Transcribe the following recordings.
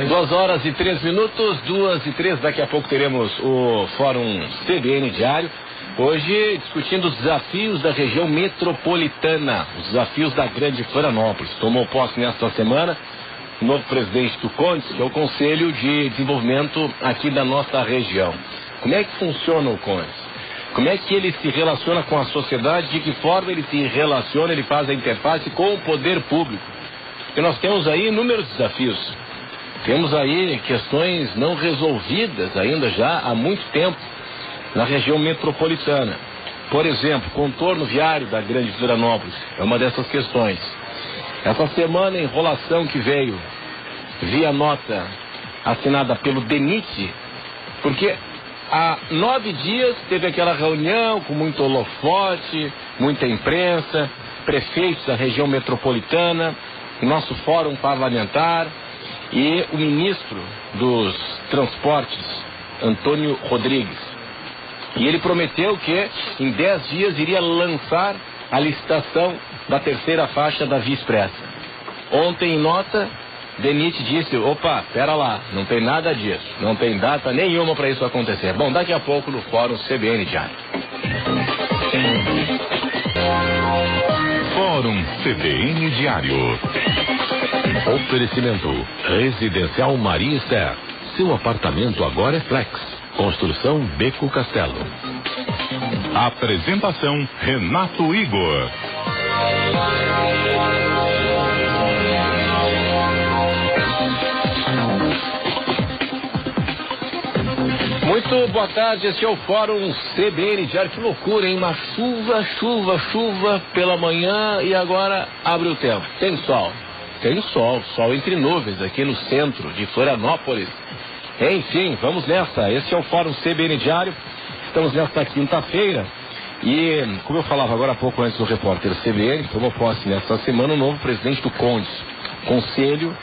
2 horas e 3 minutos, 2h03, daqui a pouco teremos o Fórum CBN Diário. Hoje discutindo os desafios da região metropolitana, os desafios da Grande Florianópolis. Tomou posse nesta semana o novo presidente do CONDES, que é o Conselho de Desenvolvimento aqui da nossa região. Como é que funciona o CONDES? Como é que ele se relaciona com a sociedade? De que forma ele se relaciona, ele faz a interface com o poder público? Porque nós temos aí inúmeros desafios. Temos aí questões não resolvidas ainda já há muito tempo na região metropolitana. Por exemplo, contorno viário da Grande Florianópolis é uma dessas questões. Essa semana a enrolação que veio via nota assinada pelo DENIT, porque há 9 dias teve aquela reunião com muito holofote, muita imprensa, prefeitos da região metropolitana, nosso fórum parlamentar e o ministro dos Transportes, Antônio Rodrigues. E ele prometeu que em 10 dias iria lançar a licitação da terceira faixa da Via Expressa. Ontem, em nota, DENIT disse, opa, pera lá, não tem nada disso, não tem data nenhuma para isso acontecer. Bom, daqui a pouco no Fórum CBN Diário. Fórum CBN Diário. Oferecimento Residencial Maria Esther. Seu apartamento agora é flex. Construção Beco Castelo. Apresentação Renato Igor. Muito boa tarde, esse é o Fórum CBN Diário. Que loucura, hein? Uma chuva pela manhã e agora abre o tempo. Tem sol entre nuvens aqui no centro de Florianópolis. Enfim, vamos nessa. Esse é o Fórum CBN Diário. Estamos nesta quinta-feira e, como eu falava agora há pouco antes do repórter CBN, tomou posse nesta semana o novo presidente do CONDES, Conselho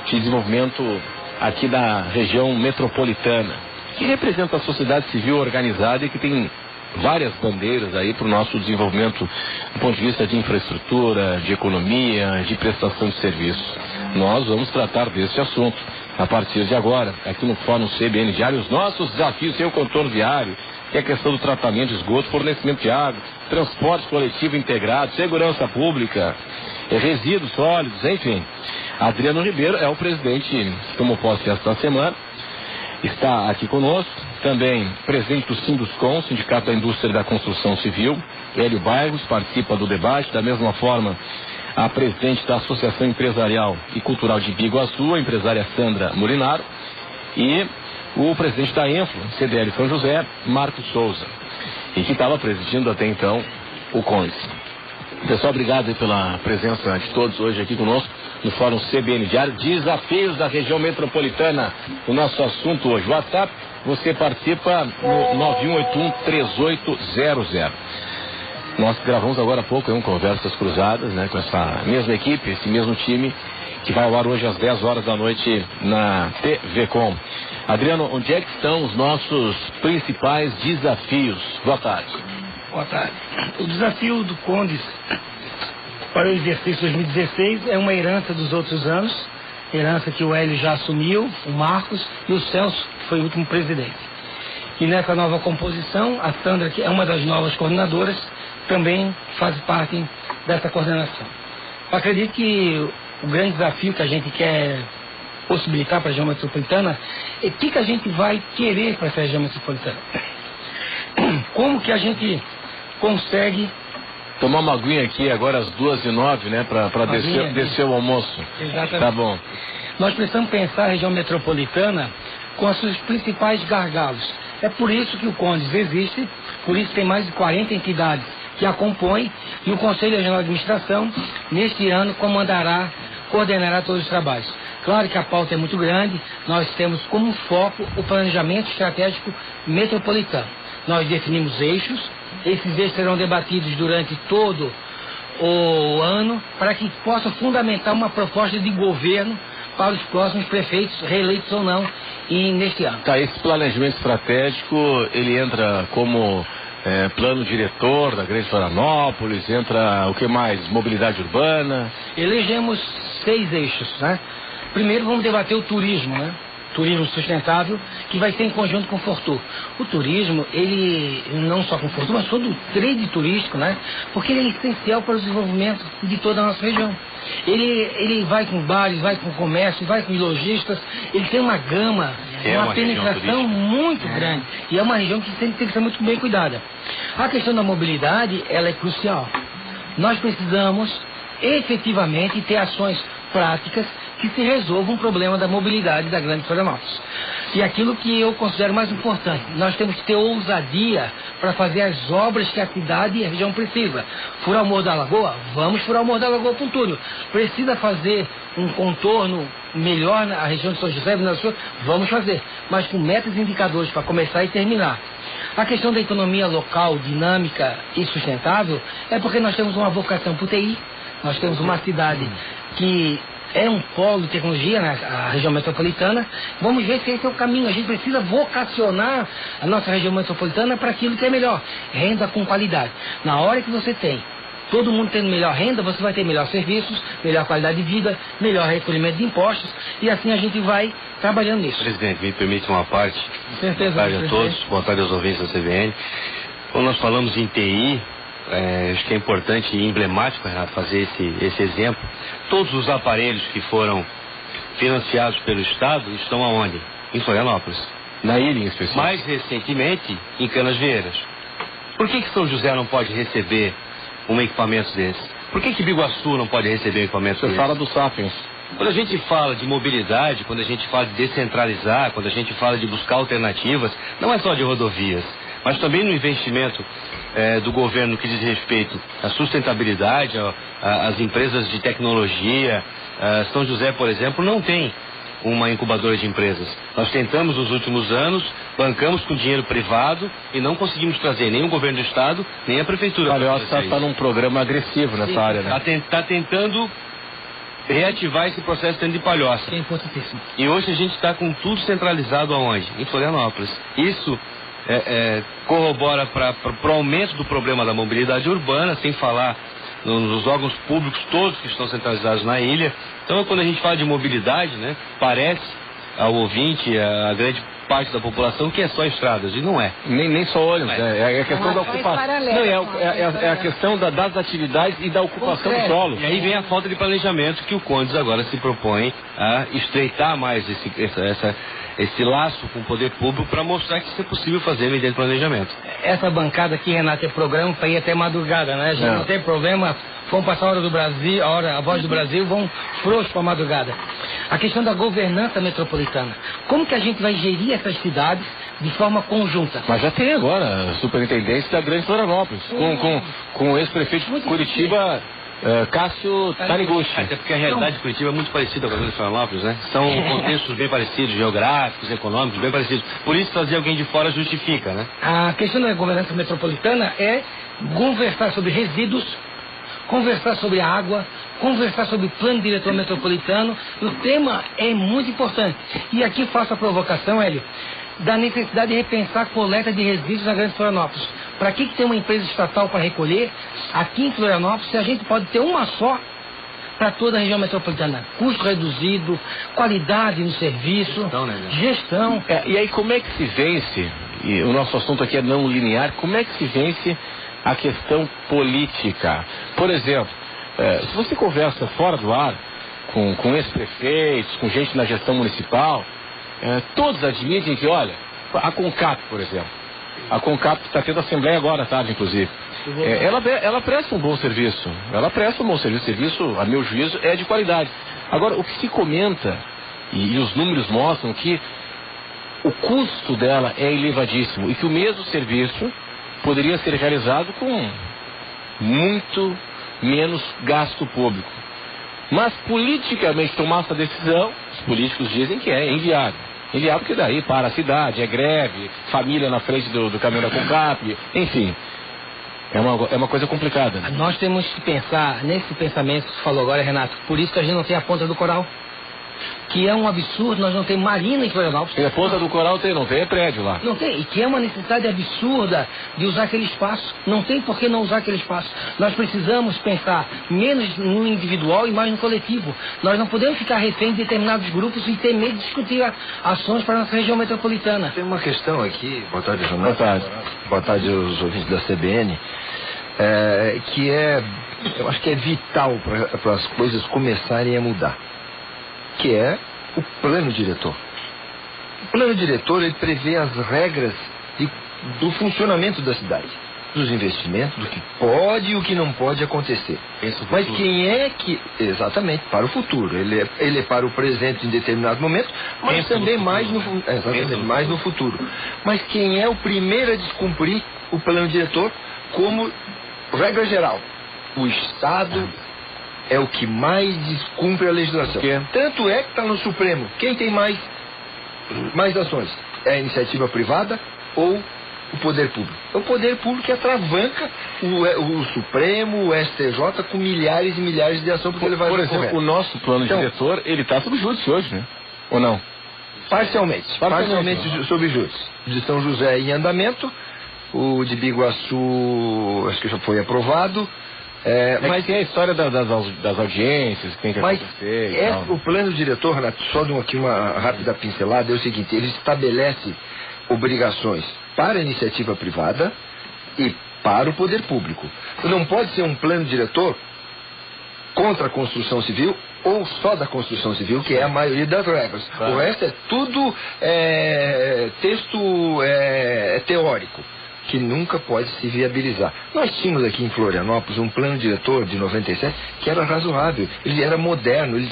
de Desenvolvimento aqui da região metropolitana, que representa a sociedade civil organizada e que tem várias bandeiras aí para o nosso desenvolvimento do ponto de vista de infraestrutura, de economia, de prestação de serviços. Nós vamos tratar desse assunto a partir de agora, aqui no Fórum CBN Diário. Os nossos desafios sem o contorno viário, que é a questão do tratamento de esgoto, fornecimento de água, transporte coletivo integrado, segurança pública, resíduos sólidos, enfim. Adriano Ribeiro é o presidente que tomou posse esta semana, está aqui conosco. Também presidente do Sinduscom, Sindicato da Indústria da Construção Civil, Hélio Bairros, participa do debate. Da mesma forma, a presidente da Associação Empresarial e Cultural de Biguaçu, a empresária Sandra Molinaro, e o presidente da Enflo, CDL São José, Marcos Souza, e que estava presidindo até então o CONDES. Pessoal, obrigado aí pela presença de todos hoje aqui conosco no Fórum CBN Diário. Desafios da região metropolitana, o nosso assunto hoje. WhatsApp, você participa no 9181-3800. Nós gravamos agora há pouco Conversas Cruzadas, né, com essa mesma equipe, esse mesmo time, que vai ao ar hoje às 10 horas da noite na TV Com. Adriano, onde é que estão os nossos principais desafios? Boa tarde. Boa tarde. O desafio do CONDES para o exercício 2016 é uma herança dos outros anos, herança que o Hélio já assumiu, o Marcos, e o Celso foi o último presidente. E nessa nova composição, a Sandra, que é uma das novas coordenadoras, também faz parte dessa coordenação. Eu acredito que o grande desafio que a gente quer possibilitar para a região metropolitana é o que a gente vai querer para essa região metropolitana. Como que a gente consegue... Tomar uma aguinha aqui agora às 2h09, né, para descer o almoço. Exatamente. Tá bom. Nós precisamos pensar a região metropolitana com os seus principais gargalos. É por isso que o CONDES existe, por isso tem mais de 40 entidades que a compõem, e o Conselho Regional de Administração, neste ano, coordenará todos os trabalhos. Claro que a pauta é muito grande, nós temos como foco o planejamento estratégico metropolitano. Nós definimos eixos, esses eixos serão debatidos durante todo o ano, para que possa fundamentar uma proposta de governo para os próximos prefeitos, reeleitos ou não, neste ano. Tá, esse planejamento estratégico, ele entra como plano diretor da Grande Florianópolis, entra o que mais? Mobilidade urbana? Elegemos 6 eixos, né? Primeiro vamos debater o turismo, né? Turismo sustentável, que vai ser em conjunto com o Fortur. O turismo, ele não só com o Fortur, mas todo o trade turístico, né? Porque ele é essencial para o desenvolvimento de toda a nossa região. Ele vai com bares, vai com comércio, vai com lojistas, ele tem uma gama, uma penetração muito grande. E é uma região que tem que ser muito bem cuidada. A questão da mobilidade, ela é crucial. Nós precisamos efetivamente ter ações práticas que se resolvam o problema da mobilidade da Grande Florianópolis. E aquilo que eu considero mais importante, nós temos que ter ousadia para fazer as obras que a cidade e a região precisa. Furar o Morro da Lagoa? Vamos furar o Morro da Lagoa com túnel. Precisa fazer um contorno melhor na região de São José, vamos fazer, mas com metas e indicadores para começar e terminar. A questão da economia local, dinâmica e sustentável é porque nós temos uma vocação para o TI, nós temos uma cidade que é um polo de tecnologia, né, a região metropolitana. Vamos ver se esse é o caminho. A gente precisa vocacionar a nossa região metropolitana para aquilo que é melhor, renda com qualidade. Na hora que você tem todo mundo tendo melhor renda, você vai ter melhor serviços, melhor qualidade de vida, melhor recolhimento de impostos, e assim a gente vai trabalhando nisso. Presidente, me permite uma parte? Com certeza. Boa tarde a todos, boa tarde aos ouvintes da CBN. Quando nós falamos em TI, acho que é importante e emblemático, Renato, fazer esse exemplo. Todos os aparelhos que foram financiados pelo Estado estão aonde? Em Florianópolis. Na ilha, em especial. Mais recentemente, em Canasvieiras. Por que São José não pode receber um equipamento desse? Por que Biguaçu não pode receber um equipamento desse? Você fala do Sapiens. Quando a gente fala de mobilidade, quando a gente fala de descentralizar, quando a gente fala de buscar alternativas, não é só de rodovias, mas também no investimento do governo que diz respeito à sustentabilidade, às empresas de tecnologia. São José, por exemplo, não tem uma incubadora de empresas. Nós tentamos nos últimos anos, bancamos com dinheiro privado e não conseguimos trazer nem o governo do estado, nem a prefeitura. Palhoça está num programa agressivo nessa área, né? Está tentando reativar esse processo dentro de Palhoça. É importantíssimo. E hoje a gente está com tudo centralizado aonde? Em Florianópolis. Isso corrobora para o aumento do problema da mobilidade urbana, sem falar nos órgãos públicos todos que estão centralizados na ilha. Então, quando a gente fala de mobilidade, né, parece ao ouvinte, a grande parte da população, que é só estradas, e não é. Nem só ônibus, é a questão da ocupação. Não, é a questão das atividades e da ocupação do solo. E aí vem a falta de planejamento que o Condes agora se propõe a estreitar mais esse laço com o poder público para mostrar que isso é possível fazer mediante planejamento. Essa bancada aqui, Renato, é programa para ir até madrugada, né? A gente não tem problema, vamos passar a hora do Brasil, a voz do Brasil, vão frouxos para madrugada. A questão da governança metropolitana. Como que a gente vai gerir essas cidades de forma conjunta? Mas já tem agora a superintendência da Grande Florianópolis, com o ex-prefeito de Curitiba, Cássio Taniguchi. Até porque a realidade de Curitiba é muito parecida com a Grande Florianópolis, né? São contextos bem parecidos, geográficos, econômicos, bem parecidos. Por isso, trazer alguém de fora justifica, né? A questão da governança metropolitana é conversar sobre resíduos, conversar sobre água, conversar sobre plano diretor metropolitano. O tema é muito importante. E aqui faço a provocação, Hélio, da necessidade de repensar a coleta de resíduos na Grande Florianópolis. Para que tem uma empresa estatal para recolher aqui em Florianópolis se a gente pode ter uma só para toda a região metropolitana? Custo reduzido, qualidade no serviço, gestão. E aí como é que se vence, e o nosso assunto aqui é não linear, como é que se vence a questão política? Por exemplo, se você conversa fora do ar com ex-prefeitos, com gente na gestão municipal, todos admitem que, olha, a CONCAP, por exemplo, a CONCAP está tendo assembleia agora à tarde, inclusive, ela presta um bom serviço, serviço, a meu juízo, é de qualidade. Agora, o que se comenta, e os números mostram que o custo dela é elevadíssimo e que o mesmo serviço poderia ser realizado com muito menos gasto público. Mas politicamente tomar essa decisão, os políticos dizem que é inviável. Inviável porque daí para a cidade, é greve, família na frente do caminhão da CONCAP, enfim. É uma coisa complicada, né? Nós temos que pensar nesse pensamento que você falou agora, Renato. Por isso que a gente não tem a ponta do coral. que é um absurdo, nós não temos marina em Florianópolis. E a Ponta do Coral não tem prédio lá. Não tem, e que é uma necessidade absurda de usar aquele espaço. Não tem por que não usar aquele espaço. Nós precisamos pensar menos no individual e mais no coletivo. Nós não podemos ficar refém de determinados grupos e ter medo de discutir ações para a nossa região metropolitana. Tem uma questão aqui, boa tarde, Renato. Boa tarde. Boa tarde aos ouvintes da CBN, que eu acho que é vital para as coisas começarem a mudar, que é o plano diretor. O plano diretor, ele prevê as regras do funcionamento da cidade, dos investimentos, do que pode e o que não pode acontecer. Mas quem é que... Exatamente, para o futuro. Ele é para o presente em determinado momento, mas também mais no futuro. Mas quem é o primeiro a descumprir o plano diretor como regra geral? O Estado é o que mais descumpre a legislação. Tanto é que está no Supremo. Quem tem mais ações? É a iniciativa privada ou o poder público? É o poder público que atravanca o Supremo, o STJ, com milhares e milhares de ações, porque ele vai... Por exemplo, o nosso plano diretor, ele está sob júdice hoje, né? Ou não? Parcialmente sob júdice. De São José em andamento, o de Biguaçu, acho que já foi aprovado. Mas tem a história das audiências que tem que acontecer. O plano diretor, Renato, só aqui uma rápida pincelada, é o seguinte: ele estabelece obrigações para a iniciativa privada e para o poder público. Não pode ser um plano diretor contra a construção civil ou só da construção civil, que é a maioria das regras. Claro. O resto é tudo texto teórico, que nunca pode se viabilizar. Nós tínhamos aqui em Florianópolis um plano diretor de 97 que era razoável, ele era moderno, ele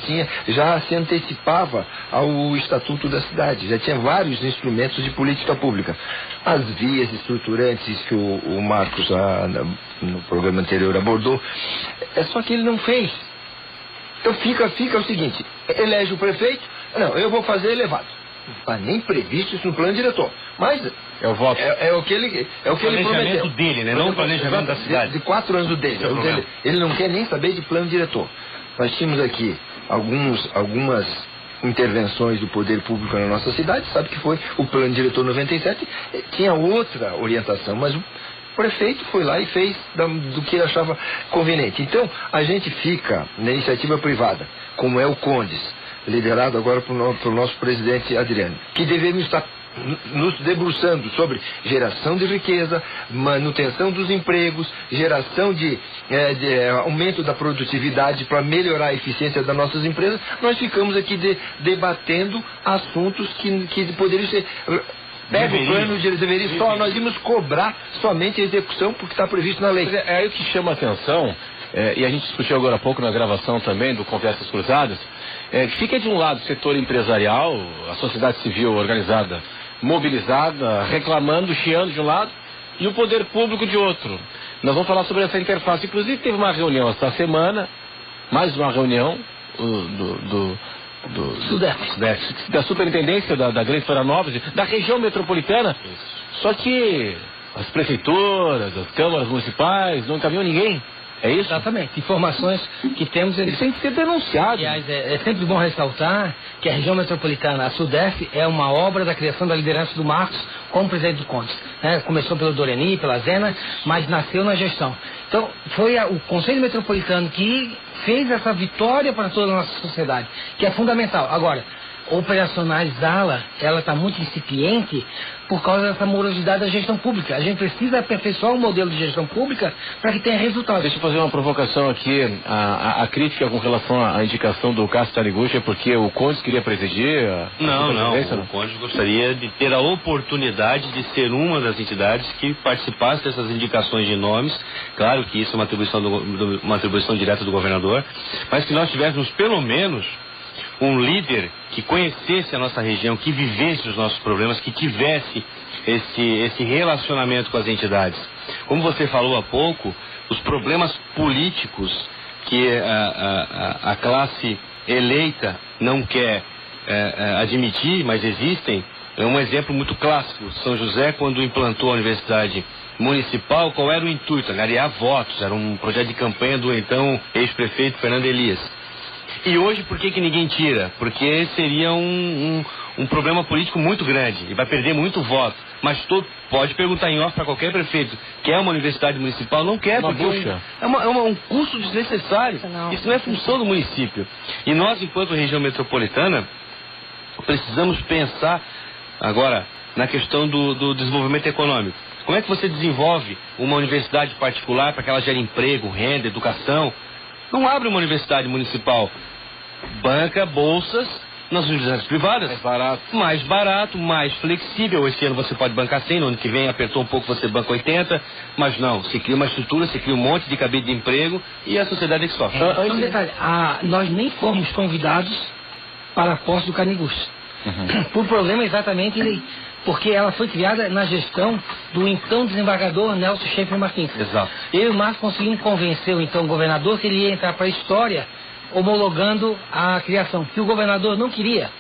já se antecipava ao estatuto da cidade, já tinha vários instrumentos de política pública. As vias estruturantes que o Marcos no programa anterior abordou, só que ele não fez. Então fica o seguinte: elege o prefeito, não, eu vou fazer elevado. Não está nem previsto isso no plano diretor. Mas eu voto. É o que ele prometeu. Planejamento dele, né? Não o planejamento da cidade. De 4 anos dele. Ele não quer nem saber de plano diretor. Nós tínhamos aqui algumas intervenções do poder público na nossa cidade. Sabe que foi o plano diretor 97. Tinha outra orientação, mas o prefeito foi lá e fez do que achava conveniente. Então, a gente fica na iniciativa privada, como é o Condes, liderado agora pelo nosso presidente Adriano, que devemos estar nos debruçando sobre geração de riqueza, manutenção dos empregos, geração de aumento da produtividade para melhorar a eficiência das nossas empresas. Nós ficamos aqui debatendo assuntos que poderiam ser... Pega o plano de deveria só, nós íamos cobrar somente a execução porque está previsto na lei. É aí que chama a atenção, e a gente discutiu agora há pouco na gravação também do Conversas Cruzadas, que fica de um lado o setor empresarial, a sociedade civil organizada, mobilizada, reclamando, chiando de um lado, e o poder público de outro. Nós vamos falar sobre essa interface. Inclusive teve uma reunião esta semana, mais uma reunião do Sudeste, da superintendência da Grande Florianópolis, da região metropolitana. Isso. Só que as prefeituras, as câmaras municipais não encaminham ninguém. É isso? Exatamente. Informações que temos... Eles têm que ser denunciados. Aliás, é sempre bom ressaltar que a região metropolitana, a Sudeste, é uma obra da criação da liderança do Marcos como presidente do Condes. Começou pelo Doreni, pela Zena, mas nasceu na gestão. Então, foi o Conselho Metropolitano que fez essa vitória para toda a nossa sociedade, que é fundamental. Agora, operacionalizá-la, ela está muito incipiente por causa dessa morosidade da gestão pública. A gente precisa aperfeiçoar o modelo de gestão pública para que tenha resultados. Deixa eu fazer uma provocação aqui. A crítica com relação à indicação do Cássio Taniguchi é porque o Condes queria presidir? Não. O Condes gostaria de ter a oportunidade de ser uma das entidades que participasse dessas indicações de nomes. Claro que isso é uma atribuição direta do governador, mas que nós tivéssemos pelo menos um líder que conhecesse a nossa região, que vivesse os nossos problemas, que tivesse esse relacionamento com as entidades. Como você falou há pouco, os problemas políticos que a classe eleita não quer admitir, mas existem, é um exemplo muito clássico. São José, quando implantou a Universidade Municipal, qual era o intuito? Angariar votos, era um projeto de campanha do então ex-prefeito Fernando Elias. E hoje, por que ninguém tira? Porque seria um problema político muito grande e vai perder muito voto. Mas pode perguntar em off para qualquer prefeito: quer uma universidade municipal? Não quer, porque é um custo desnecessário. Isso não é função do município. E nós, enquanto região metropolitana, precisamos pensar agora na questão do desenvolvimento econômico. Como é que você desenvolve uma universidade particular para que ela gere emprego, renda, educação? Não abre uma universidade municipal. Banca bolsas nas universidades privadas. Mais barato, mais flexível. Esse ano você pode bancar 100, no ano que vem apertou um pouco, você banca 80. Mas não, se cria uma estrutura, se cria um monte de cabide de emprego e a sociedade é que sofre. Um detalhe, nós nem fomos convidados para a posse do Caniguçu. Por problema exatamente porque ela foi criada na gestão do então desembargador Nelson Schaefer Martins. Exato. Eu e o Márcio conseguimos convencer o então governador que ele ia entrar para a história homologando a criação, que o governador não queria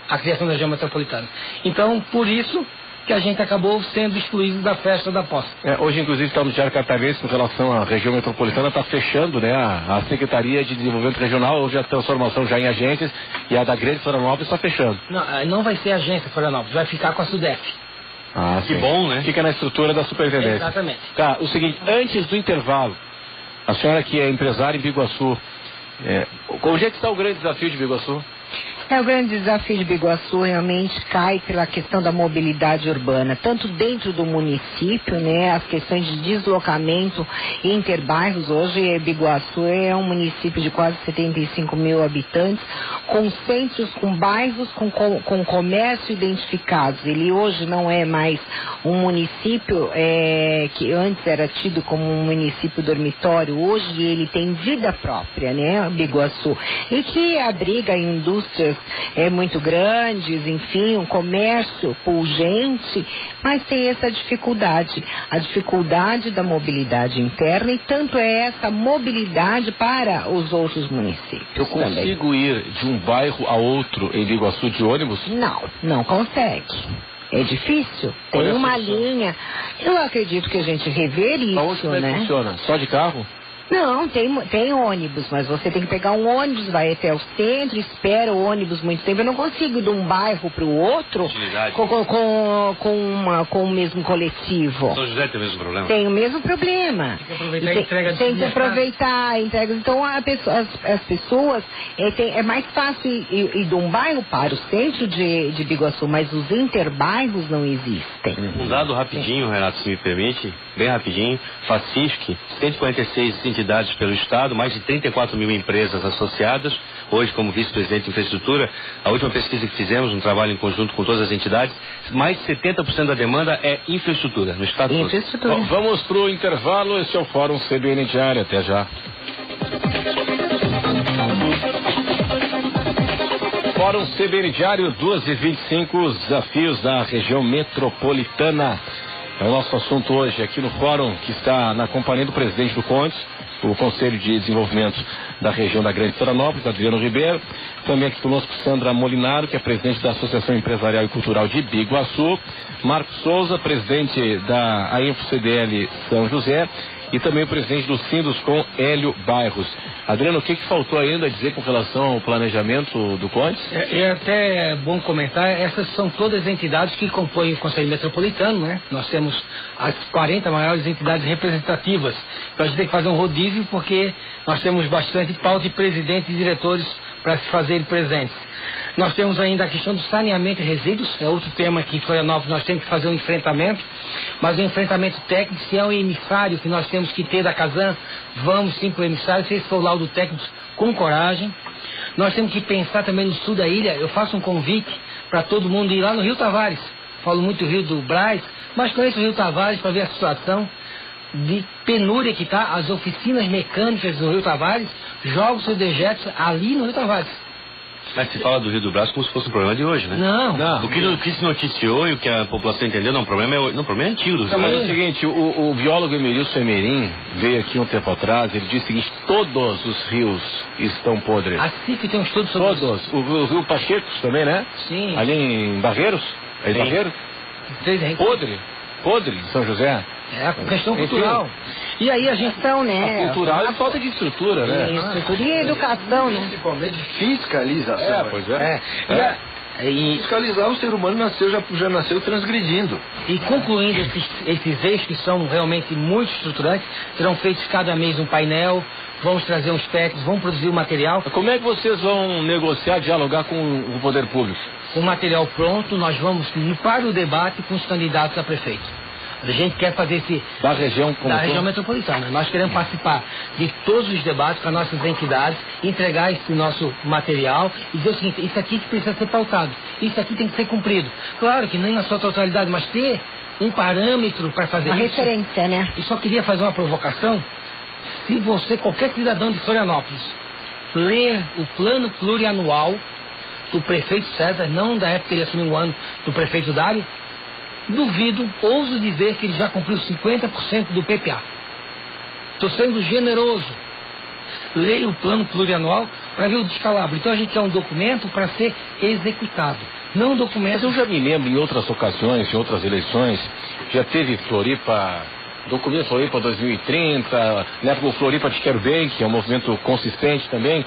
a criação da região metropolitana. Então, por isso que a gente acabou sendo excluído da festa da posse. Hoje, inclusive, estamos no Diário Catarinense, em relação à região metropolitana, está fechando, né, a Secretaria de Desenvolvimento Regional, hoje a transformação já em agências, e a da Grande Florianópolis está fechando. Não vai ser a agência Florianópolis, vai ficar com a SUDEP. Que bom, né? Fica na estrutura da superintendência. Exatamente. Tá, o seguinte, antes do intervalo, a senhora que é empresária em Biguaçu, onde é que está o grande desafio de Biguaçu? O grande desafio de Biguaçu realmente cai pela questão da mobilidade urbana, tanto dentro do município, né, as questões de deslocamento interbairros. Hoje Biguaçu é um município de quase 75 mil habitantes, com centros, com bairros, com comércio identificados. Ele hoje não é mais um município que antes era tido como um município dormitório. Hoje ele tem vida própria, né, Biguaçu, e que abriga indústrias muito grandes, enfim, um comércio pujante, mas tem essa dificuldade, a dificuldade da mobilidade interna, e tanto é essa mobilidade para os outros municípios. Eu consigo ir de um bairro a outro em Biguaçu de ônibus? Não consegue. É difícil. Tem uma linha. Eu acredito que a gente rever isso, né? Funciona? Só de carro? Não, tem ônibus, mas você tem que pegar um ônibus, vai até o centro, espera o ônibus muito tempo. Eu não consigo ir de um bairro para o outro com o mesmo coletivo. São José tem o mesmo problema? Tem o mesmo problema. Tem que aproveitar a entrega. Então as pessoas, é mais fácil ir de um bairro para o centro de Biguaçu, mas os interbairros não existem. Um dado rapidinho, Renato, se me permite, bem rapidinho. FACISC, 146 entidades pelo Estado, mais de 34 mil empresas associadas. Hoje, como vice-presidente de infraestrutura, a última pesquisa que fizemos, um trabalho em conjunto com todas as entidades, mais de 70% da demanda é infraestrutura, no Estado todo. Bom, vamos para o intervalo, esse é o Fórum CBN Diário, até já. Fórum CBN Diário, 2h25, os desafios da região metropolitana. É o nosso assunto hoje aqui no Fórum, que está na companhia do presidente do CONDES, o Conselho de Desenvolvimento da região da Grande Florianópolis, Adriano Ribeiro. Também aqui conosco Sandra Molinaro, que é presidente da Associação Empresarial e Cultural de Biguaçu. Marcos Souza, presidente da AINFO-CDL São José. E também o presidente do Sinduscom, Hélio Bairros. Adriano, o que faltou ainda dizer com relação ao planejamento do CONDES? É até bom comentar, essas são todas as entidades que compõem o Conselho Metropolitano, né? Nós temos as 40 maiores entidades representativas. Então a gente tem que fazer um rodízio, porque nós temos bastante pauta de presidentes e diretores para se fazerem presentes. Nós temos ainda a questão do saneamento e resíduos, é outro tema que em Florianópolis nós temos que fazer um enfrentamento, mas um enfrentamento técnico. Se é um emissário que nós temos que ter da Casan, vamos sim para o emissário, se esse for o laudo técnico, com coragem. Nós temos que pensar também no sul da ilha. Eu faço um convite para todo mundo ir lá no Rio Tavares. Falo muito do Rio do Brás, mas conheço o Rio Tavares para ver a situação de penúria que está, as oficinas mecânicas do Rio Tavares, jogos e dejetos ali no Rio Tavares. Mas se fala do Rio do Brás como se fosse um problema de hoje, né? Não. O que se noticiou e o que a população entendeu, não, o problema é antigo do Rio. Mas é o seguinte, o biólogo Emerilson Emerim veio aqui um tempo atrás, ele disse o seguinte: todos os rios estão podres. A CIF tem um estudo sobre todos. Isso. O Rio Pachecos também, né? Sim. Ali em Barreiros? É em Barreiros? Podre em São José. É a questão cultural. E aí a gente... Então, né? A cultural é a falta de estrutura, né? Estrutura e educação, né? Principalmente fiscalização. Pois é. E Fiscalizar, o ser humano já nasceu transgredindo. E concluindo esses eixos que são realmente muito estruturantes, serão feitos cada mês um painel, vamos trazer uns técnicos, vamos produzir o material. Como é que vocês vão negociar, dialogar com o poder público? Com o material pronto, nós vamos para o debate com os candidatos a prefeito. A gente quer fazer esse... Da região como Da região metropolitana. Nós queremos participar de todos os debates com as nossas entidades, entregar esse nosso material e dizer o seguinte, isso aqui que precisa ser pautado, isso aqui tem que ser cumprido. Claro que nem na sua totalidade, mas ter um parâmetro para fazer Uma isso. referência, né? E só queria fazer uma provocação. Se você, qualquer cidadão de Florianópolis, ler o plano plurianual do prefeito César, não da época que ele assumiu o ano do prefeito Dário, duvido, ouso dizer que ele já cumpriu 50% do PPA. Estou sendo generoso. Leia o plano plurianual para ver o descalabro. Então a gente quer um documento para ser executado. Não um documento... Mas eu já me lembro em outras ocasiões, em outras eleições, já teve Floripa... Documento Floripa 2030, na época o Floripa Te Quero Bem, que é um movimento consistente também.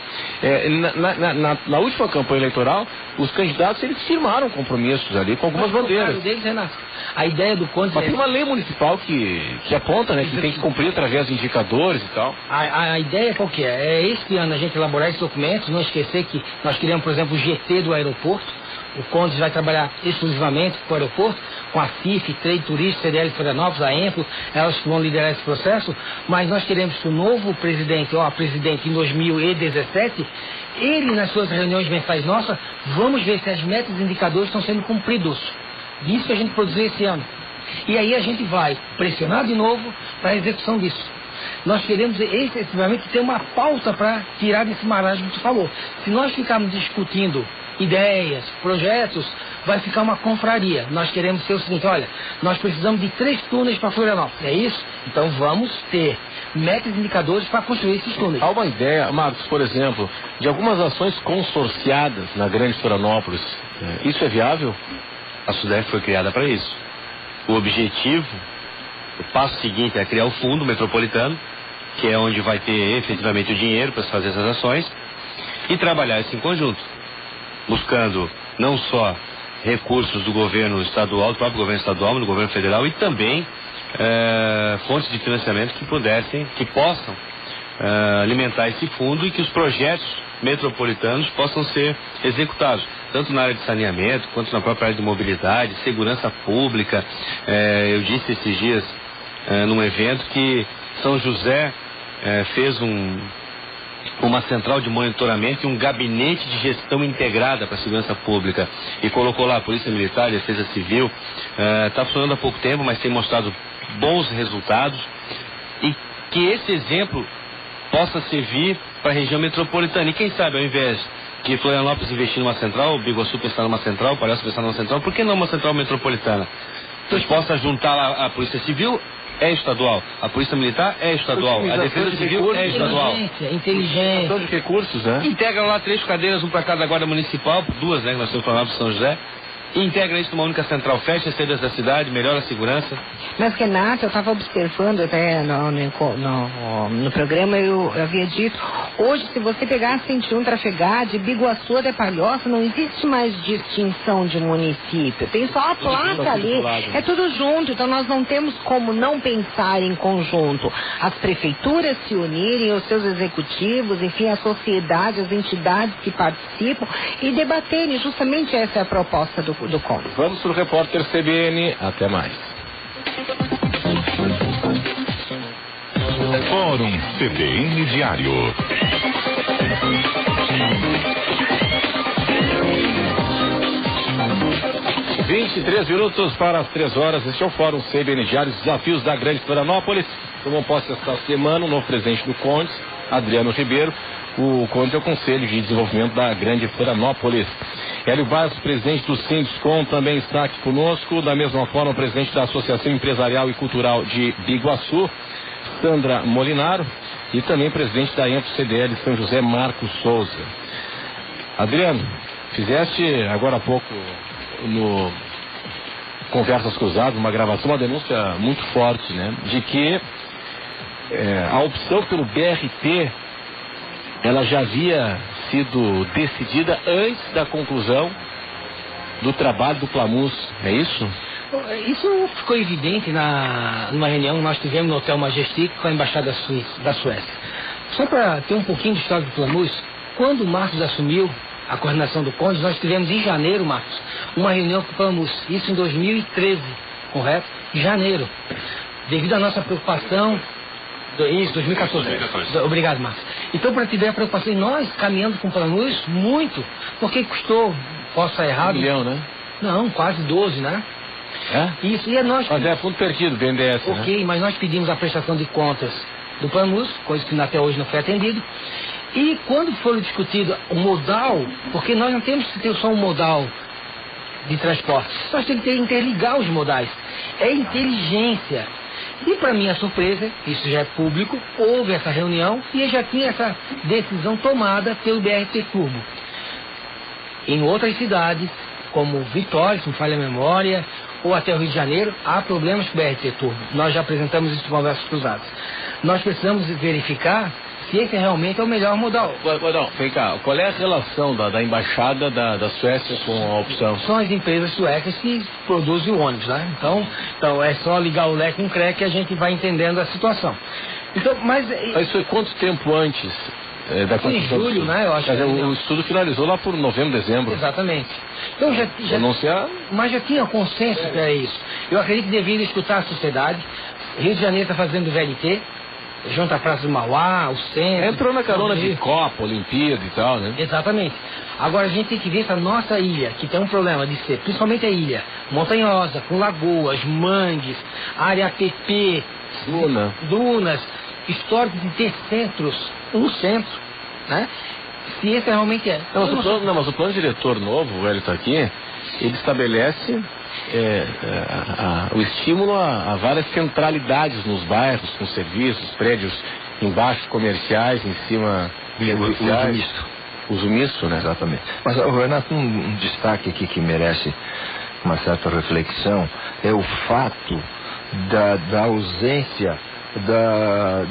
Na última campanha eleitoral, os candidatos eles firmaram compromissos ali com algumas bandeiras. Deles, Renato, a ideia do Conde... Mas tem uma lei municipal que aponta, né, que tem que cumprir através de indicadores e tal. A ideia qual que é? É este ano a gente elaborar esses documentos, não esquecer que nós queremos, por exemplo, o GT do aeroporto. O Conde vai trabalhar exclusivamente com o aeroporto, com a CIF, Trade Turístico, CDL Florianópolis, a ENFO, elas que vão liderar esse processo, mas nós queremos que o novo presidente, a presidente em 2017, ele nas suas reuniões mensais nossas, vamos ver se as metas e indicadores estão sendo cumpridos. Isso que a gente produziu esse ano. E aí a gente vai pressionar de novo para a execução disso. Nós queremos excessivamente ter uma pauta para tirar desse marasmo que tu falou. Se nós ficarmos discutindo ideias, projetos, vai ficar uma confraria. Nós queremos ser o seguinte, olha, nós precisamos de 3 túneis para Florianópolis, é isso? Então vamos ter metas e indicadores para construir esses túneis. Há uma ideia, Marcos, por exemplo, de algumas ações consorciadas na Grande Florianópolis. Isso é viável? A SUDEF foi criada para isso. O objetivo, o passo seguinte é criar o fundo metropolitano, que é onde vai ter efetivamente o dinheiro para se fazer essas ações, e trabalhar isso em conjunto, buscando não só recursos do governo estadual, do próprio governo estadual, do governo federal, e também fontes de financiamento que possam alimentar esse fundo e que os projetos metropolitanos possam ser executados, tanto na área de saneamento, quanto na própria área de mobilidade, segurança pública. Eu disse esses dias num evento que São José fez uma central de monitoramento e um gabinete de gestão integrada para a segurança pública e colocou lá a Polícia Militar, Defesa Civil. Está funcionando há pouco tempo, mas tem mostrado bons resultados, e que esse exemplo possa servir para a região metropolitana. E quem sabe, ao invés de Florianópolis investir numa central, o Biguaçu pensar numa central, o Palhaço pensar numa central, por que não uma central metropolitana? Então possa juntar lá a Polícia Civil, é estadual, a Polícia Militar é estadual, a Defesa Civil é estadual. Inteligência. De recursos, né? Integram lá 3 cadeiras, um para cada guarda municipal, 2, né, que nós estamos falando para São José. E integra isso numa única central, fecha as saídas da cidade, melhora a segurança. Mas, Renato, eu estava observando até no programa, eu havia dito, hoje, se você pegar a 101 Trafegade, de Biguaçu até Palhoça, não existe mais distinção de município, tem só a placa ali, é tudo junto, então nós não temos como não pensar em conjunto. As prefeituras se unirem, os seus executivos, enfim, a sociedade, as entidades que participam e debaterem, justamente essa é a proposta do Conde. Vamos para o repórter CBN. Até mais. Fórum CBN Diário. — 23 minutos para as 3 horas. Este é o Fórum CBN Diário, Desafios da Grande Florianópolis. Tomou posse esta semana o novo presidente do Conde, Adriano Ribeiro. O Conde é o Conselho de Desenvolvimento da Grande Florianópolis. Hélio Vaz, presidente do Sinduscom, também está aqui conosco. Da mesma forma, o presidente da Associação Empresarial e Cultural de Biguaçu, Sandra Molinaro, e também presidente da ENFO CDL de São José, Marcos Souza. Adriano, fizeste agora há pouco conversas cruzadas, uma gravação, uma denúncia muito forte, né? De que a opção pelo BRT, ela já havia sido decidida antes da conclusão do trabalho do Plamus, é isso? Isso ficou evidente numa reunião que nós tivemos no Hotel Majestic com a Embaixada da Suécia. Só para ter um pouquinho de história do Plamus, quando o Marcos assumiu a coordenação do Conde, nós tivemos em janeiro, Marcos, uma reunião com o Plamus, isso em 2013, correto? Em janeiro. Devido à nossa preocupação, isso, 2014. Obrigado, Marcos. Então, para te ver a preocupação, e nós caminhando com o Plamus, muito, porque custou, posso estar errado? 1 milhão, né? Não, quase 12, né? É? Isso, e é nós... Mas é fundo perdido, BNDES, Ok, né? mas nós pedimos a prestação de contas do Plamus, coisa que até hoje não foi atendido. E quando for discutido o modal, porque nós não temos que ter só um modal de transporte, nós temos que interligar os modais. É inteligência. E para minha surpresa, isso já é público, houve essa reunião e já tinha essa decisão tomada pelo BRT Turbo. Em outras cidades, como Vitória, se me falha a memória, ou até o Rio de Janeiro, há problemas com o BRT Turbo. Nós já apresentamos isso em conversas cruzadas. Nós precisamos verificar se esse realmente é o melhor modal. Não, vem cá, qual é a relação da embaixada da Suécia com a opção? São as empresas suecas que produzem o ônibus, né? Então é só ligar o leque com o CREC que a gente vai entendendo a situação. Então, mas isso foi quanto tempo antes da foi em julho, né? Eu acho. O estudo finalizou lá por novembro, dezembro. Exatamente. Então mas já tinha consenso que era isso. Eu acredito que deveria escutar a sociedade. Rio de Janeiro está fazendo o VLT, junto à Praça do Mauá, o centro. Entrou na carona de Copa, Olimpíada e tal, né? Exatamente. Agora a gente tem que ver essa nossa ilha, que tem um problema de ser, principalmente a ilha montanhosa, com lagoas, mangues, área APP, dunas, histórico de ter centros, um centro, né? Se esse realmente é. Mas o plano diretor novo, o Hélio está aqui, ele estabelece o estímulo a várias centralidades nos bairros, com serviços, prédios embaixo comerciais, em cima uso misto. Uso misto, né? Exatamente. Mas, Renato, um destaque aqui que merece uma certa reflexão é o fato da ausência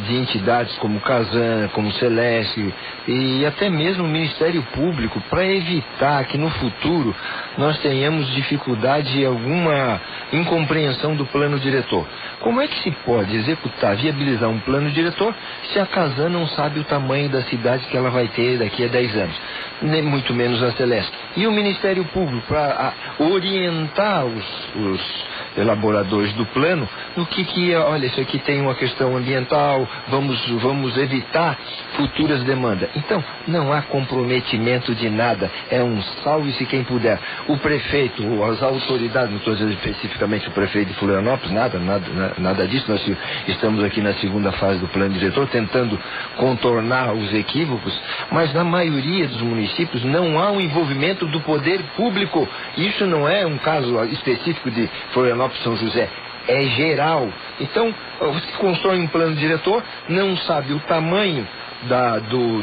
de entidades como Casan, como Celeste e até mesmo o Ministério Público, para evitar que no futuro nós tenhamos dificuldade e alguma incompreensão do plano diretor. Como é que se pode executar, viabilizar um plano diretor se a Casan não sabe o tamanho da cidade que ela vai ter daqui a 10 anos? Nem muito menos a Celeste. E o Ministério Público para orientar os elaboradores do plano no que olha, isso aqui tem uma questão ambiental, vamos evitar futuras demandas. Então, não há comprometimento de nada, é um salve-se quem puder. O prefeito, as autoridades, não estou dizendo especificamente o prefeito de Florianópolis, nada disso, nós estamos aqui na segunda fase do plano diretor, tentando contornar os equívocos, mas na maioria dos municípios não há um envolvimento do poder público. Isso não é um caso específico de Florianópolis, São José, é geral. Então, você constrói um plano diretor, não sabe o tamanho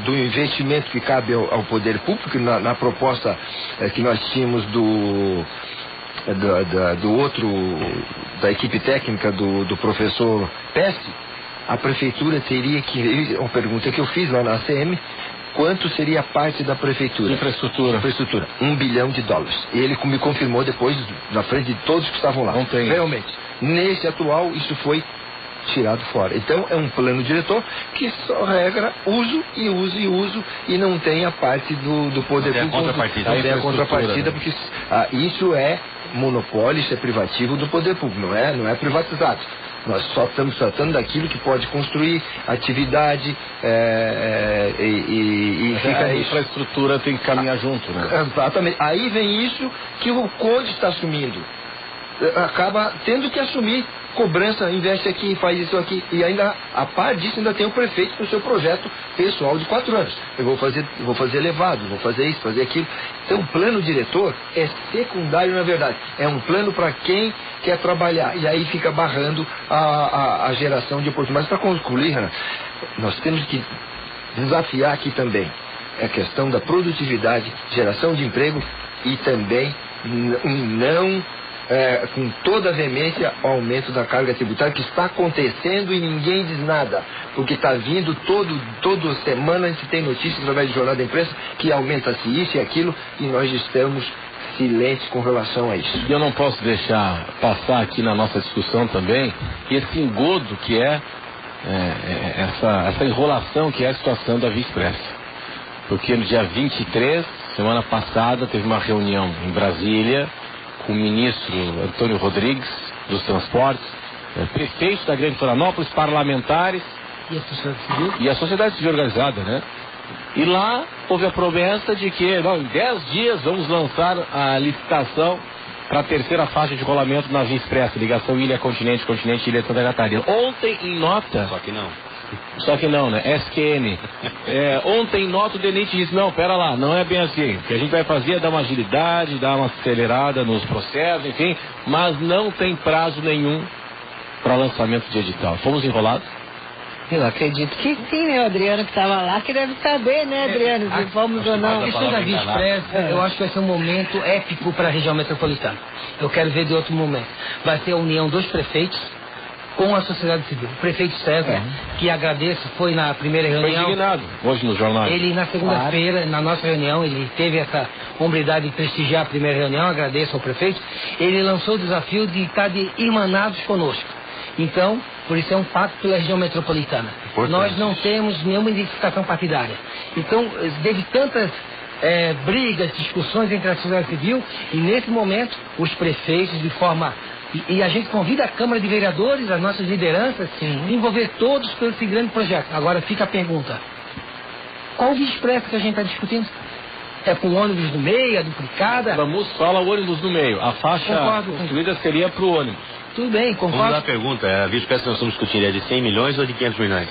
do investimento que cabe ao poder público, na proposta que nós tínhamos da equipe técnica do professor Pesce, a prefeitura teria que, uma pergunta que eu fiz lá na ACM, quanto seria a parte da prefeitura? Infraestrutura. $1 bilhão. E ele me confirmou depois, na frente de todos que estavam lá. Não tem. Realmente, nesse atual, isso foi tirado fora. Então, é um plano diretor que só regra uso e não tem a parte do poder público. Não tem a contrapartida, porque isso é monopólio, isso é privativo do poder público, não é privatizado. Nós só estamos tratando daquilo que pode construir atividade e fica a infraestrutura tem que caminhar junto, né? Exatamente. Aí vem isso que o Conde está assumindo. Acaba tendo que assumir cobrança, investe aqui, faz isso aqui. E ainda, a par disso, ainda tem o prefeito com o seu projeto pessoal de 4 anos. Eu vou fazer elevado, vou fazer isso, fazer aquilo. Então, o plano diretor é secundário, na verdade. É um plano para quem quer trabalhar. E aí fica barrando a geração de oportunidades. Mas, para concluir, Renan, nós temos que desafiar aqui também a questão da produtividade, geração de emprego e também não com toda a veemência o aumento da carga tributária que está acontecendo e ninguém diz nada, porque está vindo toda semana a gente tem notícias através de jornal da imprensa que aumenta-se isso e aquilo e nós estamos silêncios com relação a isso. E eu não posso deixar passar aqui na nossa discussão também esse engodo que essa enrolação que é a situação da Via Expressa. Porque no dia 23, semana passada, teve uma reunião em Brasília com o ministro Antônio Rodrigues dos Transportes, prefeito da Grande Florianópolis, parlamentares e a sociedade civil organizada, né? E lá houve a promessa de que em 10 dias vamos lançar a licitação para a terceira faixa de rolamento na Via Expressa, ligação Ilha-Continente, Continente-Ilha de Santa Catarina. Ontem, em nota... Só que não, né? SQN. Ontem, em nota, o DENIT disse, não, pera lá, não é bem assim. O que a gente vai fazer é dar uma agilidade, dar uma acelerada nos processos, enfim, mas não tem prazo nenhum para lançamento de edital. Fomos enrolados? Eu acredito que sim, né? O Adriano que estava lá, que deve saber, né, Adriano, se fomos ou não. A questão da Via Expressa, eu acho que vai ser um momento épico para a região metropolitana. Eu quero ver de outro momento. Vai ser a união dos prefeitos com a sociedade civil. O prefeito César, que agradeço, foi na primeira reunião. Foi indignado hoje no jornal. Ele, na segunda-feira, na nossa reunião, ele teve essa hombridade de prestigiar a primeira reunião, agradeço ao prefeito. Ele lançou o desafio de estar irmanados conosco. Então, por isso é um pacto pela região metropolitana. Nós não temos nenhuma identificação partidária. Então, teve tantas brigas, discussões entre a sociedade civil, e nesse momento, os prefeitos, de forma... E a gente convida a Câmara de Vereadores, as nossas lideranças, a envolver todos por esse grande projeto. Agora fica a pergunta: qual Via Expressa que a gente está discutindo? É com ônibus no meio, a duplicada? Vamos falar o ônibus no meio. A faixa construída seria para o ônibus. Tudo bem, concordo. Vamos dar a pergunta, a Via Expressa que nós estamos discutindo é de 100 milhões ou de 500 milhões?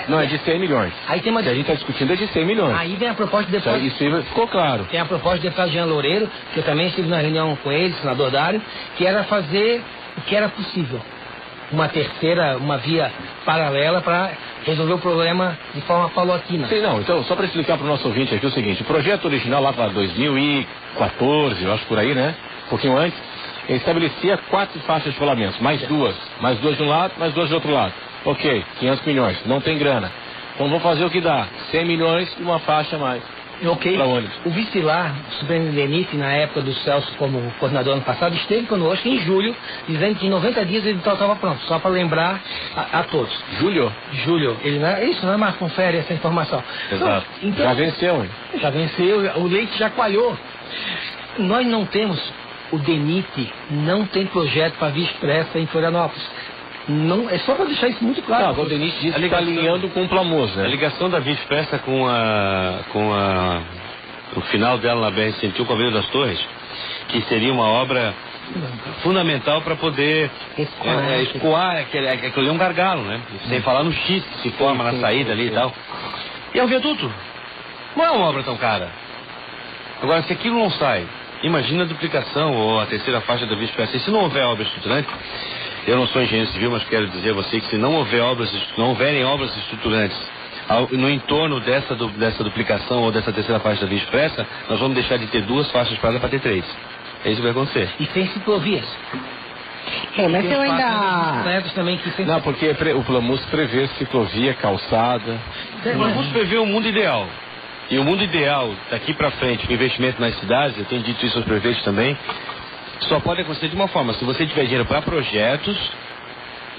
Não, é de 100 milhões. Aí tem uma... O que a gente está discutindo é de 100 milhões. Aí vem a proposta do deputado... Isso aí ficou claro. Tem a proposta do deputado Jean Loureiro, que eu também estive na reunião com ele, senador Dário, que era fazer o que era possível. Uma via paralela para resolver o problema de forma paulatina. Sim, não, então, só para explicar para o nosso ouvinte aqui o seguinte: o projeto original lá para 2014, eu acho por aí, né? Um pouquinho antes, ele estabelecia 4 faixas de rolamento, mais duas de um lado, mais 2 do outro lado. Ok, 500 milhões, não tem grana. Então vamos fazer o que dá, 100 milhões e uma faixa a mais. Ok. O vice-lá, o superintendente, na época do Celso como coordenador ano passado, esteve conosco em julho, dizendo que em 90 dias o edital estava pronto, só para lembrar a todos. Julho? Ele não é isso, não é mais? Confere essa informação. Exato. Então, já venceu, hein? Já venceu, o leite já coalhou. Nós não temos, o DENIT não tem projeto para Via Expressa em Florianópolis. Não, é só para deixar isso muito claro. O DENIT disse que está alinhando com o Plamoso, né? A ligação da Via Expressa com o final dela na BR-101 com a Avenida das Torres, que seria uma obra fundamental para poder escoar, aquele é um gargalo, né? Sem falar no X que se forma na saída ali e tal. E é um viaduto. Não é uma obra tão cara. Agora, se aquilo não sai, imagina a duplicação ou a terceira faixa da Via Expressa. E se não houver obra estruturante, eu não sou engenheiro civil, mas quero dizer a você que se não houverem obras estruturantes no entorno dessa duplicação ou dessa terceira faixa da Via Expressa, nós vamos deixar de ter 2 faixas para ter 3. É isso que vai acontecer. E sem ciclovias. Mas eu ainda... Não, porque o Plamus prevê ciclovia, calçada. O Plamus prevê um mundo ideal. E o mundo ideal, daqui para frente, com investimento nas cidades, eu tenho dito isso aos prefeitos também, só pode acontecer de uma forma: se você tiver dinheiro para projetos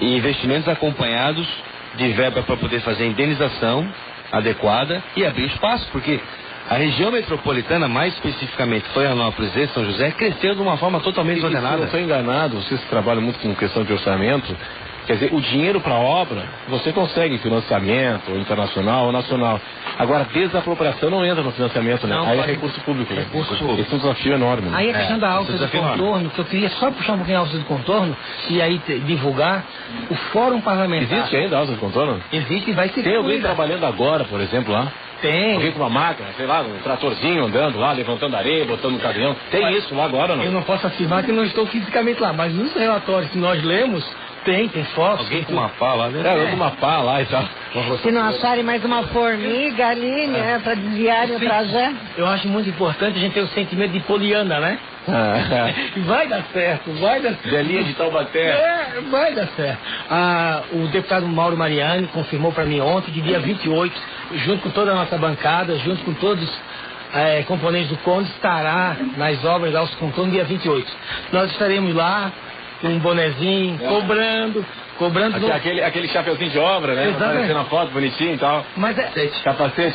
e investimentos acompanhados de verba para poder fazer indenização adequada e abrir espaço, porque a região metropolitana, mais especificamente Florianópolis e São José, cresceu de uma forma totalmente desordenada. Se eu estou enganado, vocês que trabalham muito com questão de orçamento, quer dizer, o dinheiro para a obra, você consegue financiamento, ou internacional ou nacional. Agora, desapropriação não entra no financiamento, né? Aí é recurso público, né? Esse é um desafio enorme. Né? Aí a questão da alça do contorno, que eu queria só puxar um pouquinho a alça do contorno, e aí divulgar o Fórum Parlamentar. Existe ainda a alça do contorno? Existe e vai ser. Tem alguém trabalhando agora, por exemplo, lá? Tem. Alguém com uma máquina, sei lá, um tratorzinho andando lá, levantando areia, botando no caminhão. Tem isso lá agora, não? Eu não posso afirmar que não estou fisicamente lá, mas nos relatórios que nós lemos, tem fotos. Alguém com uma pá lá, né? Eu com uma pá lá e tal. Se não acharem mais uma formiga ali, né, para desviarem o trajeto. Eu acho muito importante a gente ter o sentimento de poliana, né? Vai dar certo, vai dar certo. Belinha de Taubaté. Vai dar certo. O deputado Mauro Mariani confirmou para mim ontem que dia 28, junto com toda a nossa bancada, junto com todos os componentes do Conde, estará nas obras da Alço Contorno dia 28. Nós estaremos lá com um bonezinho, cobrando Aquele chapeuzinho de obra, né? Aparecendo na foto, bonitinho e tal. Mas capacete.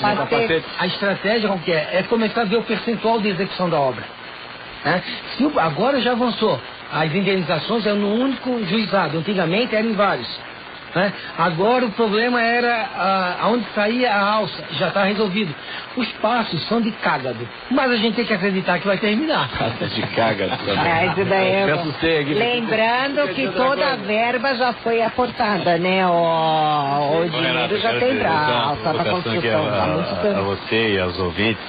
A estratégia qual que é? É começar a ver o percentual de execução da obra. Né? Agora já avançou. As indenizações é no único juizado. Antigamente eram em vários. Né? Agora o problema era aonde saía a alça. Já está resolvido. Os passos são de cágado. Mas a gente tem que acreditar que vai terminar. Passos de cágado. Isso daí lembrando que toda a verba já foi aportada, né? O dinheiro já tem para a alça da construção. A você e aos ouvintes,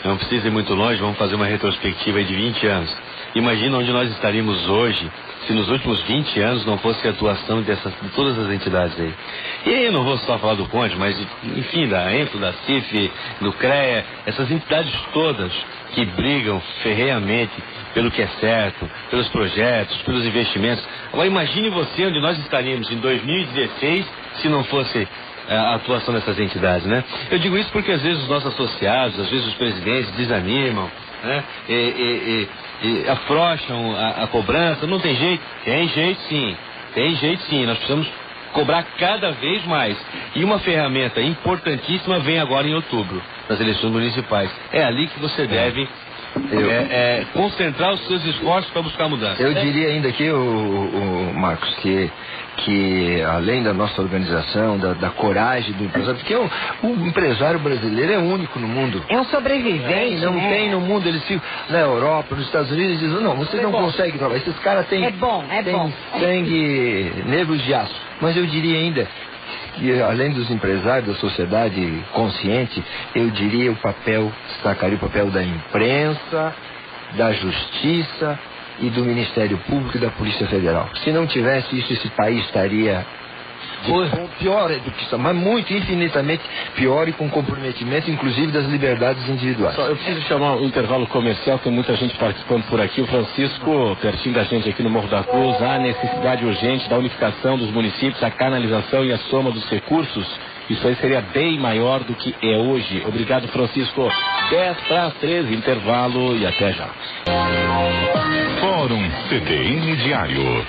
não precisa ir muito longe, vamos fazer uma retrospectiva de 20 anos. Imagina onde nós estaríamos hoje se nos últimos 20 anos não fosse a atuação de todas as entidades aí. E aí eu não vou só falar do Conde, mas enfim, da ENFO, da CIF, do CREA, essas entidades todas que brigam ferreamente pelo que é certo, pelos projetos, pelos investimentos. Agora imagine você onde nós estaríamos em 2016 se não fosse a atuação dessas entidades, né? Eu digo isso porque às vezes os nossos associados, às vezes os presidentes desanimam, né? E afrouxam a cobrança. Não tem jeito? Tem jeito sim, nós precisamos cobrar cada vez mais. E uma ferramenta importantíssima vem agora em outubro, nas eleições municipais. É ali que você deve concentrar os seus esforços para buscar mudança. Eu diria ainda aqui, Marcos, que além da nossa organização, da coragem do empresário, porque o empresário brasileiro é único no mundo. É um sobrevivente, não tem no mundo, eles ficam na Europa, nos Estados Unidos, eles dizem, não, você não consegue trabalhar, esses caras têm sangue, nervos de aço. Mas eu diria ainda que além dos empresários, da sociedade consciente, eu diria destacaria o papel da imprensa, da justiça e do Ministério Público e da Polícia Federal. Se não tivesse isso, esse país estaria pior do que está, mas muito, infinitamente pior e com comprometimento, inclusive, das liberdades individuais. Eu preciso chamar um intervalo comercial, tem muita gente participando por aqui. O Francisco, pertinho da gente aqui no Morro da Cruz, há necessidade urgente da unificação dos municípios, a canalização e a soma dos recursos. Isso aí seria bem maior do que é hoje. Obrigado, Francisco. 10:13, intervalo e até já. Fórum CBN Diário.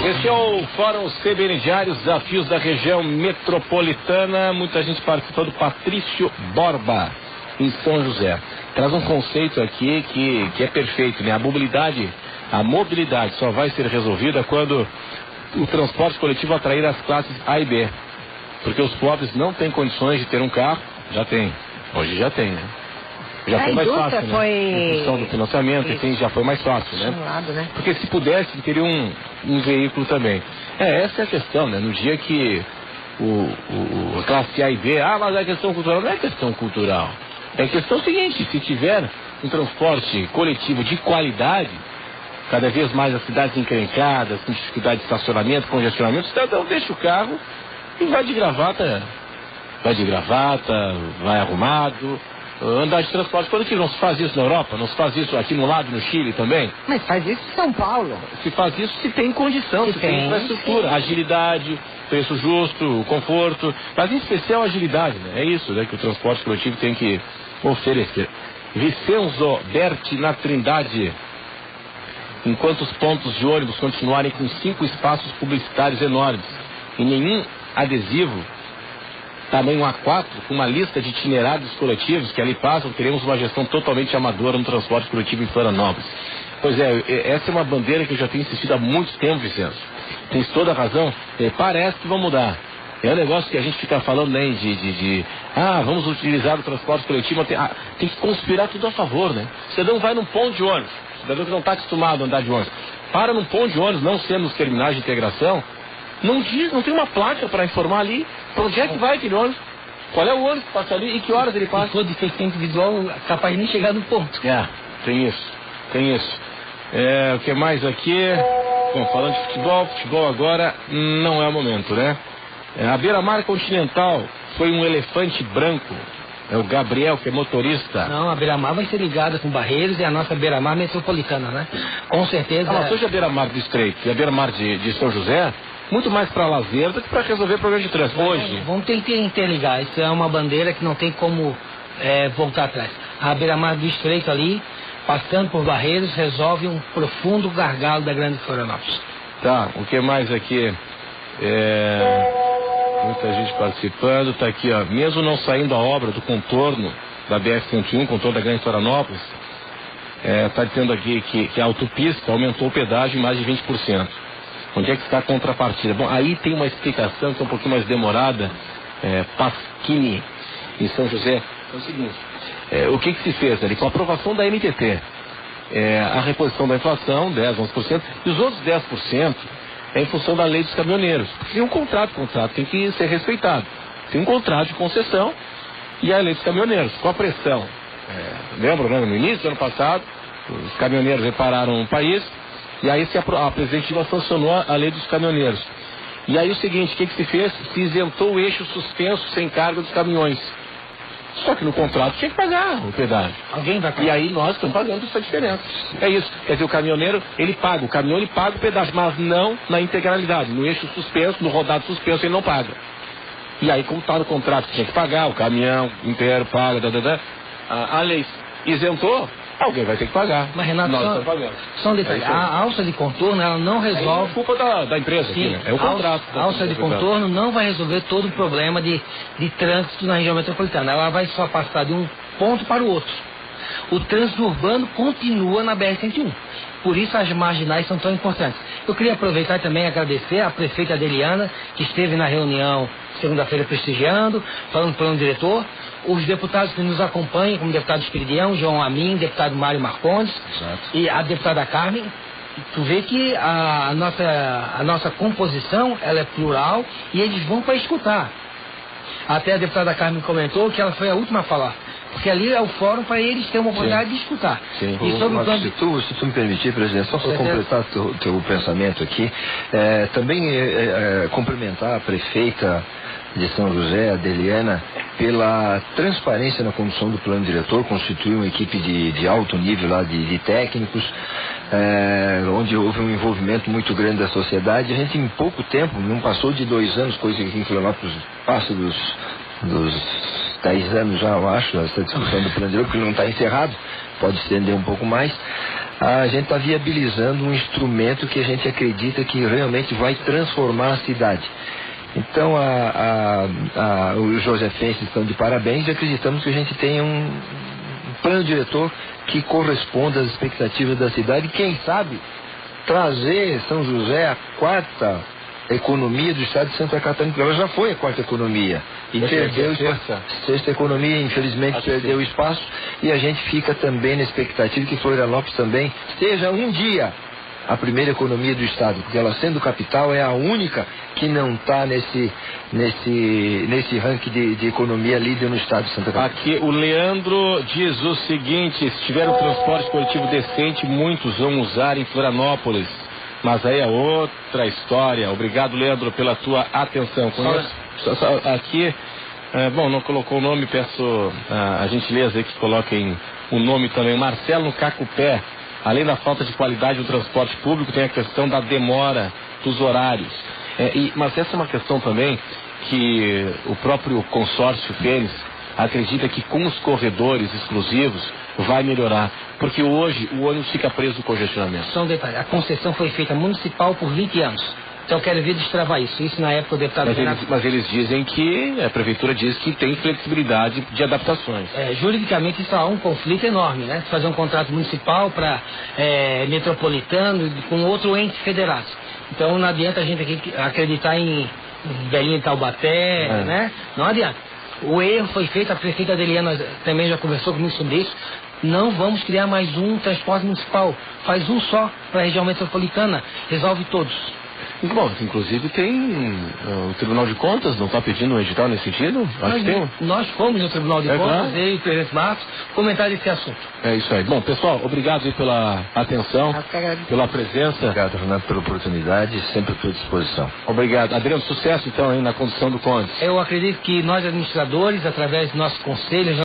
Este é o Fórum CBN Diário, desafios da região metropolitana. Muita gente participando. Patrício Borba, em São José. Traz um conceito aqui que é perfeito, né? A mobilidade só vai ser resolvida quando o transporte coletivo atrair as classes A e B. Porque os pobres não têm condições de ter um carro. Já tem. Hoje já tem, né? Já foi mais fácil, né? Em função do financiamento, enfim, já foi mais fácil, né? Porque se pudesse, teria um veículo também. Essa é a questão, né? No dia que a classe A e B, mas é questão cultural. Não é questão cultural. É questão seguinte, se tiver um transporte coletivo de qualidade, cada vez mais as cidades encrencadas, com dificuldade de estacionamento, congestionamento, então deixa o carro e vai de gravata, vai arrumado. Andar de transporte coletivo, não se faz isso na Europa, não se faz isso aqui no lado, no Chile também. Mas faz isso em São Paulo. Se faz isso se tem condição, se tem infraestrutura, agilidade, preço justo, conforto, mas em especial agilidade, né? É isso, né, que o transporte coletivo tem que oferecer. Vicenzo Berti na Trindade. Enquanto os pontos de ônibus continuarem com 5 espaços publicitários enormes e nenhum adesivo, tamanho A4, com uma lista de itinerários coletivos que ali passam, teremos uma gestão totalmente amadora no transporte coletivo em Florianópolis. Pois essa é uma bandeira que eu já tenho insistido há muito tempo, Vicente. Tens toda a razão, parece que vão mudar. É um negócio que a gente fica falando, né, vamos utilizar o transporte coletivo, tem que conspirar tudo a favor, né? O cidadão vai num ponto de ônibus, o cidadão que não está acostumado a andar de ônibus, para num ponto de ônibus, não sendo nos terminais de integração, não tem uma placa para informar ali para onde é que vai aquele ônibus, qual é o ônibus que passa ali e que horas ele passa. Se for deficiente visual, capaz de nem chegar no ponto. Tem isso. O que mais aqui? Bom, falando de futebol agora não é o momento, né? A beira-mar continental foi um elefante branco É o Gabriel, que é motorista. Não, a Beira-Mar vai ser ligada com Barreiros e a nossa Beira-Mar metropolitana, né? Com certeza. Mas hoje a Beira-Mar do Estreito e a Beira-Mar de São José, muito mais para lazer do que para resolver problemas de trânsito. Hoje. Vamos ter que interligar. Isso é uma bandeira que não tem como voltar atrás. A Beira-Mar do Estreito ali, passando por Barreiros, resolve um profundo gargalo da Grande Florianópolis. Tá, o que mais aqui? Muita gente participando, tá aqui, ó. Mesmo não saindo a obra do contorno da BR-101, contorno da Grande Florianópolis, tá dizendo aqui que a autopista aumentou o pedágio em mais de 20%. Onde é que está a contrapartida? Bom, aí tem uma explicação que é um pouquinho mais demorada. Pasquini, em São José. É o seguinte, o que se fez ali? Com a aprovação da NTT, a reposição da inflação, 10, 11%, e os outros 10% é em função da lei dos caminhoneiros. Tem um contrato tem que ser respeitado. Tem um contrato de concessão e a lei dos caminhoneiros, com a pressão. Lembra, né? No início do ano passado, os caminhoneiros repararam o país, e aí a presidente Dilma sancionou a lei dos caminhoneiros. E aí o seguinte, o que se fez? Se isentou o eixo suspenso sem carga dos caminhões. Só que no contrato tinha que pagar o pedágio. Alguém vai pagar. E aí nós estamos pagando essa diferença. É isso. Quer dizer, o caminhoneiro, ele paga. O caminhão, ele paga o pedágio, mas não na integralidade. No eixo suspenso, no rodado suspenso, ele não paga. E aí, como está no contrato, tinha que pagar. O caminhão inteiro paga, a lei isentou, alguém vai ter que pagar. Mas, Renato, só um detalhe. A alça de contorno, ela não resolve... É culpa da empresa. Sim, aqui, né? É o contrato. A alça de contorno não vai resolver todo o problema de trânsito na região metropolitana. Ela vai só passar de um ponto para o outro. O trânsito urbano continua na BR-101. Por isso as marginais são tão importantes. Eu queria aproveitar também e agradecer à prefeita Adeliana, que esteve na reunião segunda-feira prestigiando, falando para o diretor, os deputados que nos acompanham, como o deputado Espiridião, João Amin, deputado Mário Marcondes, e a deputada Carmen. Tu vê que a nossa composição, ela é plural e eles vão para escutar. Até a deputada Carmen comentou que ela foi a última a falar. Porque ali é o fórum para eles terem uma oportunidade de escutar. Sim. E sobre se tu me permitir, presidente, só para completar teu pensamento aqui, também cumprimentar a prefeita de São José, Adeliana, pela transparência na condução do plano diretor, constituiu uma equipe de alto nível lá de técnicos, onde houve um envolvimento muito grande da sociedade. A gente em pouco tempo, não passou de 2 anos, coisa que aqui em Florianópolis passa dos 10 anos já, eu acho, essa discussão do plano diretor, porque não está encerrado, pode estender um pouco mais. A gente está viabilizando um instrumento que a gente acredita que realmente vai transformar a cidade. Então, os josefenses estão de parabéns e acreditamos que a gente tenha um plano diretor que corresponda às expectativas da cidade. Quem sabe trazer São José a 4ª economia do estado de Santa Catarina, porque ela já foi a 4ª economia. E perdeu o espaço. 6ª economia, infelizmente, perdeu o espaço. E a gente fica também na expectativa que Florianópolis também seja um dia a 1ª economia do estado, porque ela sendo capital é a única que não está nesse ranking de economia líder no estado de Santa Catarina. Aqui o Leandro diz o seguinte: se tiver um transporte coletivo decente, muitos vão usar em Florianópolis. Mas aí é outra história. Obrigado, Leandro, pela tua atenção. Aqui, bom, não colocou o nome, peço a gentileza aí que coloquem o nome também. Marcelo Cacupé. Além da falta de qualidade do transporte público, tem a questão da demora dos horários. Mas essa é uma questão também que o próprio consórcio Pênis acredita que com os corredores exclusivos vai melhorar. Porque hoje o ônibus fica preso no congestionamento. Só um detalhe, a concessão foi feita municipal por 20 anos. Então eu quero ver destravar isso. Isso na época o deputado... Mas eles dizem que, a prefeitura diz que tem flexibilidade de adaptações. Juridicamente isso há um conflito enorme, né? Fazer um contrato municipal para metropolitano com outro ente federado. Então não adianta a gente aqui acreditar em Belinha e Taubaté, né? Não adianta. O erro foi feito, a prefeita Adeliana também já conversou comigo sobre isso. Não vamos criar mais um transporte municipal. Faz um só para a região metropolitana. Resolve todos. Bom, inclusive tem o Tribunal de Contas, não está pedindo um edital nesse sentido? Acho que tem. Nós fomos no Tribunal de Contas, claro. e o presidente Marcos comentar esse assunto. É isso aí. Bom, pessoal, obrigado aí pela atenção, pela presença. Obrigado, Renato, pela oportunidade, sempre à sua disposição. Obrigado. Adriano, sucesso então aí na condução do Condes. Eu acredito que nós administradores, através do nosso conselho